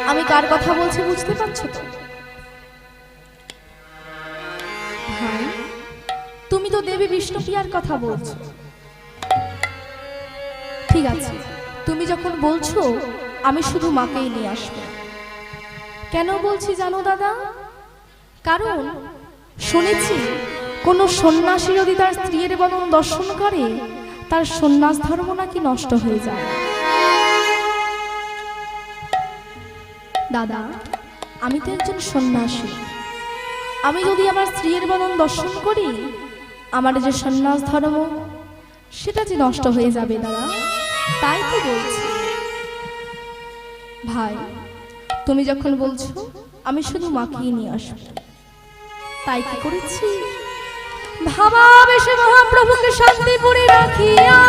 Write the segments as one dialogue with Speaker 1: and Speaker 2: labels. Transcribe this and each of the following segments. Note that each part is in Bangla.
Speaker 1: আমি কার কথা বলছি বুঝতে পারছো তো? ভাই, তুমি তো দেবী বিষ্ণুপ্রিয়ার কথা বলছো। ঠিক আছে, তুমি যখন বলছো আমি শুধু মাকেই নিয়ে আসবো। কেন বলছি জানো দাদা? কারণ শুনেছি কোন সন্ন্যাসী যদি তার স্ত্রীর বদন দর্শন করে তার সন্ন্যাস ধর্ম নাকি নষ্ট হয়ে যায়। দাদা, আমি তো একজন সন্ন্যাসী। আমি যদি আমার স্ত্রীর বদন দর্শন করি আমার যে সন্ন্যাস ধর্ম সেটা যে নষ্ট হয়ে যাবে দাদা। তাই তো বলছি ভাই, তুমি যখন বলছো আমি শুধু মাকেই নিয়ে আসবো, তাই কি করেছি, ভাবাবেশে মহাপ্রভুকে শান্তিপুরে রাখিয়া,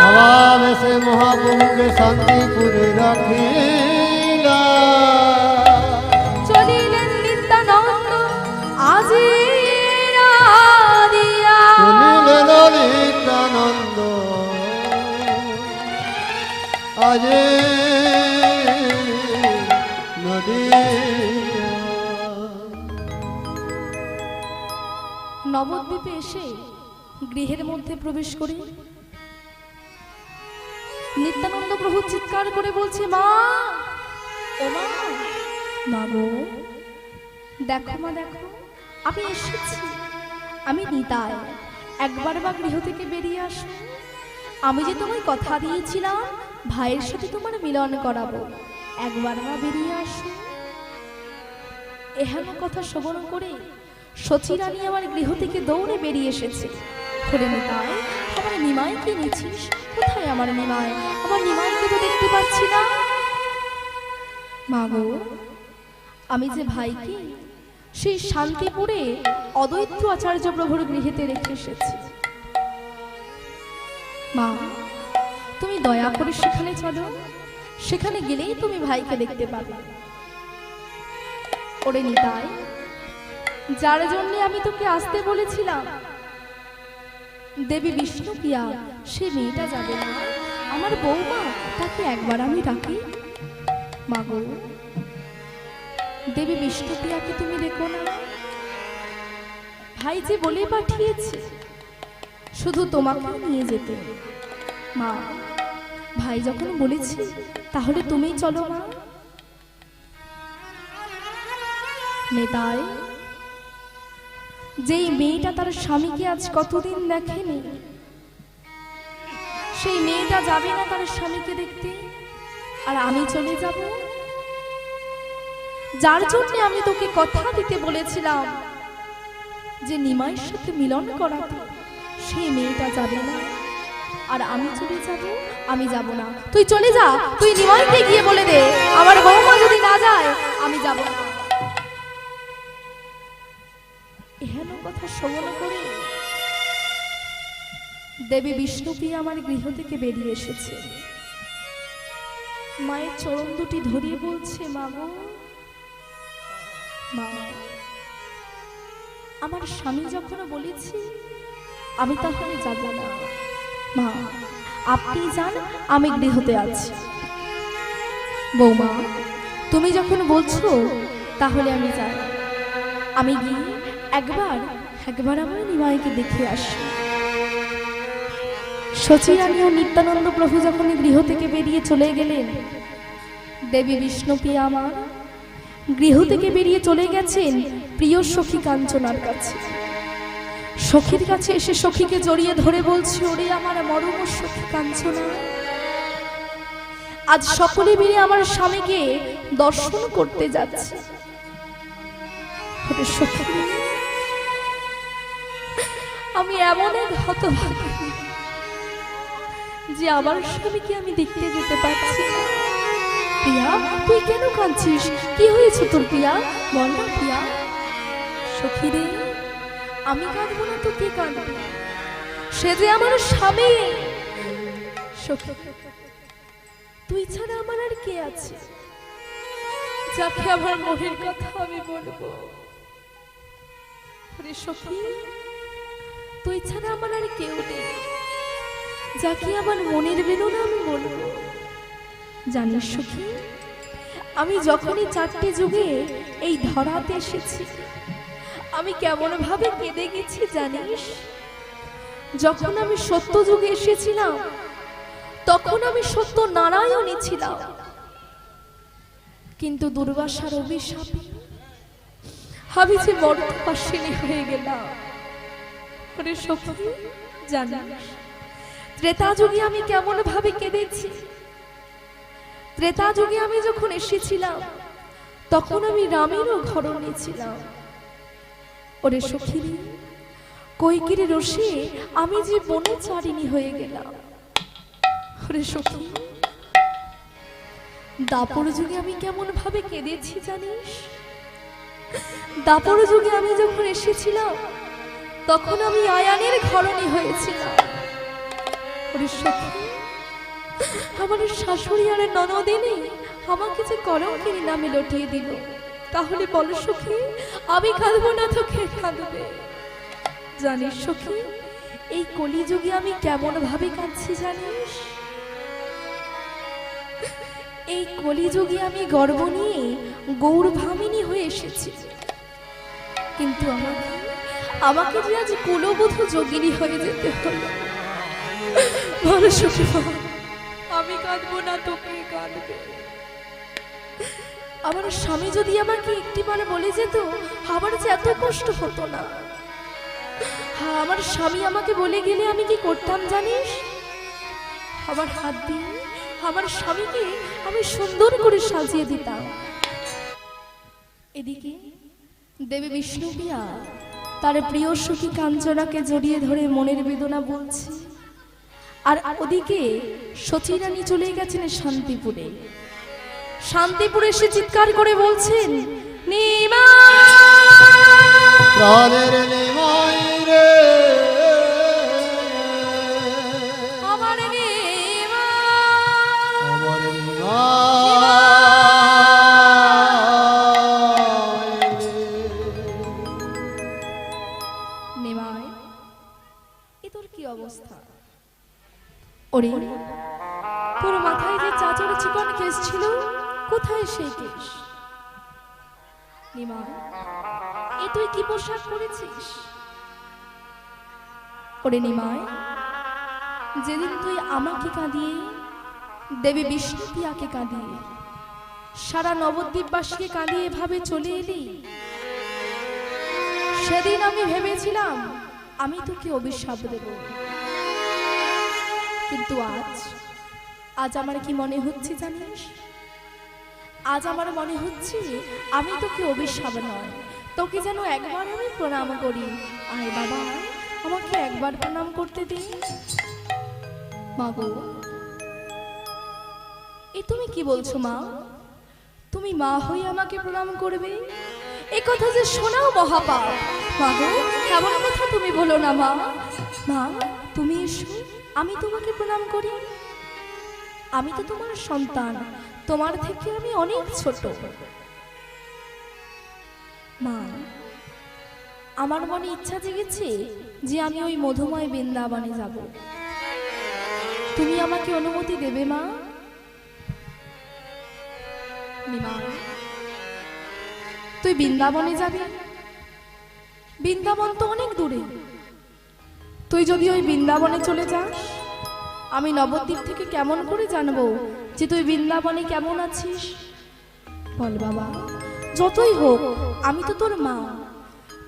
Speaker 2: ভাবাবেশে মহাপ্রভুকে শান্তিপুরে রাখিলা,
Speaker 1: চলিলেন নিত্যানন্দ আজিরা দিয়া,
Speaker 2: চলিলেন নিত্যানন্দ আজি নদী।
Speaker 1: নবদ্বীপে এসে গৃহের মধ্যে প্রবেশ করে নিত্যানন্দ প্রভু চিৎকার করে বলছে, মা, ও মা, মা গো, দেখো মা, দেখো আমি এসেছি, আমি নিতাই, একবার বা গৃহ থেকে বেরিয়ে আসো। আমি যে তোমায় কথা দিয়েছিলাম ভাইয়ের সাথে তোমার মিলন করাবো, একবার বা বেরিয়ে আসো। এহেন কথা শ্রবণ করে সচিরানী আমার গৃহ থেকে দৌড়ে বেরিয়ে এসেছে। বলে, নিতাই, আমার নিমাইকে নিয়েছিস? কোথায় আমার নিমাই? আমার নিমাইকে তো দেখতে পাচ্ছি না। মা গো, আমি যে ভাইকে সেই শান্তিপুরে অদ্বৈত আচার্য প্রভুর গৃহেতে রেখে এসেছি। মা, তুমি দয়া করে সেখানে চলো, সেখানে গেলেই তুমি ভাইকে দেখতে পাবে। ওরে নিতাই, যার জন্য আমি তোকে আসতে বলেছিলাম দেবী বিষ্ণুপ্রিয়া, সে মেয়েটা যাবে না, আমার বৌমা, তাকে একবার আমি ডাকি। মা গো, দেবী বিষ্ণুপ্রিয়াকে তুমি দেখো না, ভাই যে বলে পাঠিয়েছে শুধু তোমাকে নিয়ে যেতে। মা, ভাই যখন বলেছি তাহলে তুমিই চলো মা। নেতাই, যেই মেয়েটা তার স্বামীকে আজ কতদিন দেখেনি, সেই মেয়েটা যাবে না তার স্বামীকে দেখতে, আর আমি চলে যাব? যার জন্য আমি তোকে কথা দিতে বলেছিলাম যে নিমাইয়ের সাথে মিলন করাতে, সেই মেয়েটা যাবে না, আর আমি চলে যাব? আমি যাব না। তুই চলে যা, তুই নিমাইকে গিয়ে বলে দে আমার বৌমা যদি না যায় আমি যাব না। এহেন কথা শ্রবণ করে দেবী বিষ্ণুপ্রিয়া আমার গৃহ থেকে বেরিয়ে এসেছে। মায়ের চরণ দুটি ধরিয়ে বলছে, মা গো, মা, আমার স্বামী যখন বলেছি আমি তাহলে যাব না। মা, আপনি যান, আমি গৃহতে আছি। বৌমা, তুমি যখন বলছো তাহলে আমি যাই। আমি গিয়ে একবার আমার নিমাইকে দেখে আসি। সচিরানী ও নিত্যানন্দ প্রভু যখন গৃহ থেকে বেরিয়ে চলে গেলেন, দেবী বিষ্ণুপ্রিয়া আমার গৃহ থেকে বেরিয়ে চলে গেছেন প্রিয় সখী কাঞ্চনার কাছে। সখীর কাছে এসে সখীকে জড়িয়ে ধরে বলছে, ওরে আমার মরম সখী কাঞ্চনা, আজ সকলে মিলে আমার স্বামীকে দর্শন করতে যাচ্ছে। সখী, আমি এমন এক হতভাগী যে আমার স্বামীকে আমি দেখতে যেতে পারছি না। প্রিয়া, তুই কেন কাঁদছিস? কি হয়েছে তোর প্রিয়া? বল না প্রিয়া। সখী রে, আমি কাঁদবো না তো কে কাঁদবে? সে যে আমার স্বামী। সখী, তুই ছাড়া আমার আর কে আছে যাকে আমার মনের কথা আমি বলবো? সখী, তুই ছাড়া আমার আর কেউ নেই যাকে আমার মনের বেদনা আমি বলবো। জানিস সখী, আমি যখনই 4টে যুগে এই ধরাতে এসেছি, আমি কেমন ভাবে কেঁদে গেছি জানিস? যখন আমি সত্য যুগে এসেছিলাম তখন আমি সত্য নারায়ণী ছিলাম, কিন্তু দুর্বাসার অভিশাপে আমি যে মর্তপাশিনী হয়ে গেলাম। ওরে সখী, জানিস ত্রেতা যুগে আমি কেমন ভাবে কেঁদেছি? ত্রেতা যুগে আমি যখন এসেছিলাম তখন আমি রামেরও ঘরণী ছিলাম। ওরে সখী, কৈকেয়ীর রোষে আমি যে বনচারিণী হয়ে গেলাম। ওরে সখী, দাপর যুগে আমি কেমন ভাবে কেঁদেছি জানিস? দাপর যুগে আমি যখন এসেছিলাম তখন আমি আয়ানের ঘরণী হয়েছিলাম। ওরে সখী, আমার শাশুড়ি আর ননদিনী আমাকে যে কলঙ্কের নামে লটিয়ে দিল, তাহলে বলো সখী, আমি কাঁদবো না তো কে কাঁদবে? জানিস সখী, এই কলিযুগে আমি কেমন ভাবে কাঁদছি জানিস? এই কলিযুগে আমি গর্ব নিয়ে গৌরভামিনী হয়ে এসেছি, কিন্তু আমাকে যে আজ কুলবধূ যোগিনী হয়ে যেতে হলো। বলো সখী, আমি কাঁদবো না তো কে কাঁদবে? আমার স্বামী যদি আমাকে একটিবার বলে যেত, আমার যে এত কষ্ট হতো না। হ্যাঁ, আমার স্বামী আমাকে বলে গেলে আমি কি করতাম জানিস? আমার হাত দিয়ে আমার স্বামীকে আমি সুন্দর করে সাজিয়ে দিতাম। এদিকে দেবী বিষ্ণুপ্রিয়া তার প্রিয় সখী কাঞ্চনাকে জড়িয়ে ধরে মনের বেদনা বলছে, আর ওদিকে সচিরানী চলে গেছেন শান্তিপুরে। শান্তিপুরে এসে চিৎকার করে বলছেন,
Speaker 2: প্রাণের নিমাই রে,
Speaker 1: আমার নিমাই,
Speaker 2: আমার
Speaker 1: নিমাই, এ তোর কি অবস্থা? ওরে, তোর মাথায় যে চাচার চিকন কেস ছিল, কোথায় সেই কেস? নিমাই, এ তুই কি পোশাক পরেছিস? ওরে নিমাই, যেদিন তুই আমাকে কাঁদিয়ে দেবী বিষ্ণুপ্রিয়াকে কাঁদিয়ে সারা নবদ্বীপবাসীকে কাঁদিয়ে এভাবে চলে এলি, সেদিন আমি ভেবেছিলাম আমি তোকে অভিশাপ দেব, কিন্তু আজ আমার কি মনে হচ্ছে জানিস? আজ আমার মনে হচ্ছে আমি তোকে অভিশাপ নয়, তোকে যেন একবার আমি প্রণাম করি। আয় বাবা, আমাকে একবার প্রণাম করতে দে। মা গো, এ তুমি কি বলছো মা? তুমি মা হয়ে আমাকে প্রণাম করবে? এ কথা যে শোনাও মহাপাপ। মা গো, এমন কথা তুমি বলো না মা। মা, তুমি এসো, আমি তোমাকে প্রণাম করি। আমি তো তোমার সন্তান, তোমার থেকে আমি অনেক ছোট। মা, আমার মনে ইচ্ছা জেগেছে যে আমি ওই মধুময় বৃন্দাবনে যাব। তুমি আমাকে অনুমতি দেবে মা? তুই বৃন্দাবনে যাবি? বৃন্দাবন তো অনেক দূরে। তুই যদি ওই বৃন্দাবনে চলে যাস, আমি নবদ্বীপ থেকে কেমন করে জানবো যে তুই বৃন্দাবনে কেমন আছিস? বল বাবা, যতই হোক আমি তো তোর মা।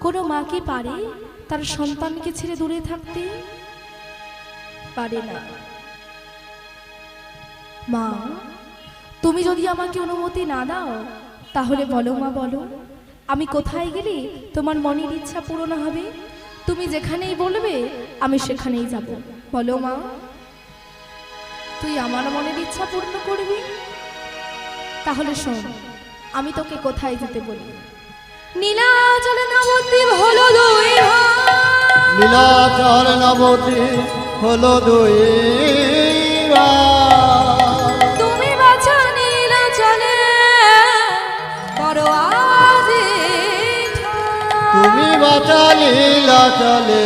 Speaker 1: কোনো মা কি পারে তার সন্তানকে ছেড়ে দূরে থাকতে? পারে না। মা, তুমি যদি আমাকে অনুমতি না দাও, তাহলে বলো মা, বলো আমি কোথায় গেলে তোমার মনের ইচ্ছা পূরণ হবে? তুমি যেখানেই বলবে আমি সেখানেই যাব। বলো মা, তুই আমার মনের ইচ্ছা পূর্ণ করবি? তাহলে শোন, আমি তোকে কোথায় যেতে বলি। নীলাচল নবদ্বীপ হলো দুই ভাই,
Speaker 2: নীলাচল নবদ্বীপ হলো দুই ভাই।
Speaker 1: তুমি বাছা নীলাচলে বড় আজি,
Speaker 2: তুমি বাঁচা নীলাচলে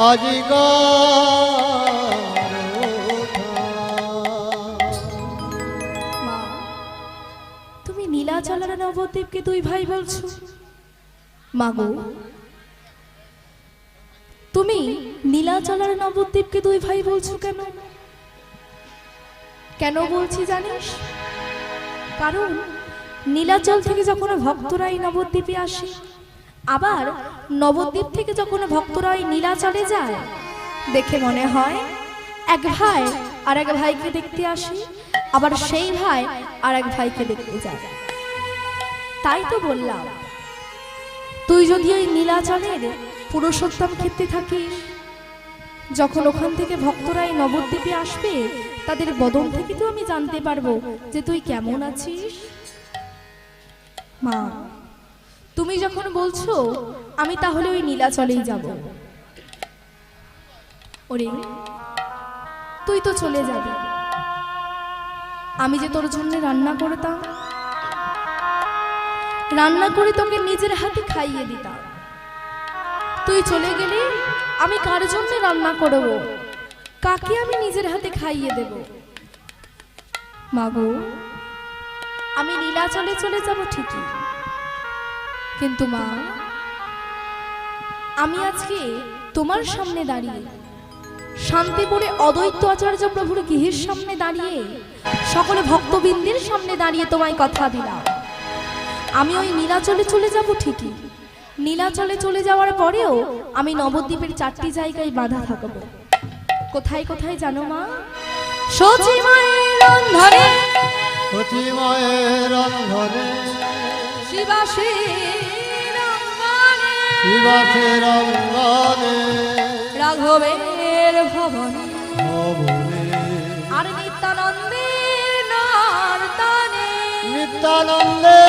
Speaker 2: আজিকার
Speaker 1: নীলাচল আর নবদ্বীপকে দুই ভাই বলছো? মাগো, তুমি নীলাচল আর নবদ্বীপকে দুই ভাই বলছো কেন? কেন বলছি জানিস? কারণ নীলাচল থেকে যখন ভক্তরা এই নবদ্বীপে আসে, আবার নবদ্বীপ থেকে যখন ভক্তরা এই নীলাচলে যায়, দেখে মনে হয় এক ভাই আর এক ভাইকে দেখতে আসে, আবার সেই ভাই আর এক ভাইকে দেখতে যায়। তাই তো বললাম, তুই যদি ওই নীলাচলের পুরুষোত্তম ক্ষেত্রে থাকিস, যখন ওখান থেকে ভক্তরা এই নবদ্বীপে আসবে, তাদের বদন থেকে তো আমি জানতে পারবো যে তুই কেমন আছিস। মা, তুমি যখন বলছো, আমি তাহলে ওই নীলাচলেই যাব। ওরে, তুই তো চলে যাবি, আমি যে তোর জন্য রান্না করতাম, রান্না করে তোকে নিজের হাতে খাইয়ে দিতাম, তুই চলে গেলে আমি কার জন্য রান্না করব? কাকে আমি নিজের হাতে খাইয়ে দেব? মাগো, আমি নীলাচলে চলে যাব ঠিকই, কিন্তু মা, আমি আজকে তোমার সামনে দাঁড়িয়ে, শান্তিপুরে অদ্বৈত আচার্য প্রভুর গৃহের সামনে দাঁড়িয়ে, সকলে ভক্তবৃন্দের সামনে দাঁড়িয়ে তোমায় কথা দিলাম, আমি ওই নীলাচলে চলে যাব ঠিকই। নীলাচলে চলে যাওয়ার পরেও আমি নবদ্বীপের 4টি জায়গায় বাঁধা থাকবো। কোথায় কোথায় জানো মা? সচি মায়ের অন্ধরে,
Speaker 2: সচি মায়ের অন্ধরে,
Speaker 1: শিবাসের অঙ্গনে,
Speaker 2: শিবাসের অঙ্গনে,
Speaker 1: রাঘবের ভবনে,
Speaker 2: ভবনে,
Speaker 1: আর নিত্যানন্দের নর্তনে,
Speaker 2: নিত্যানন্দে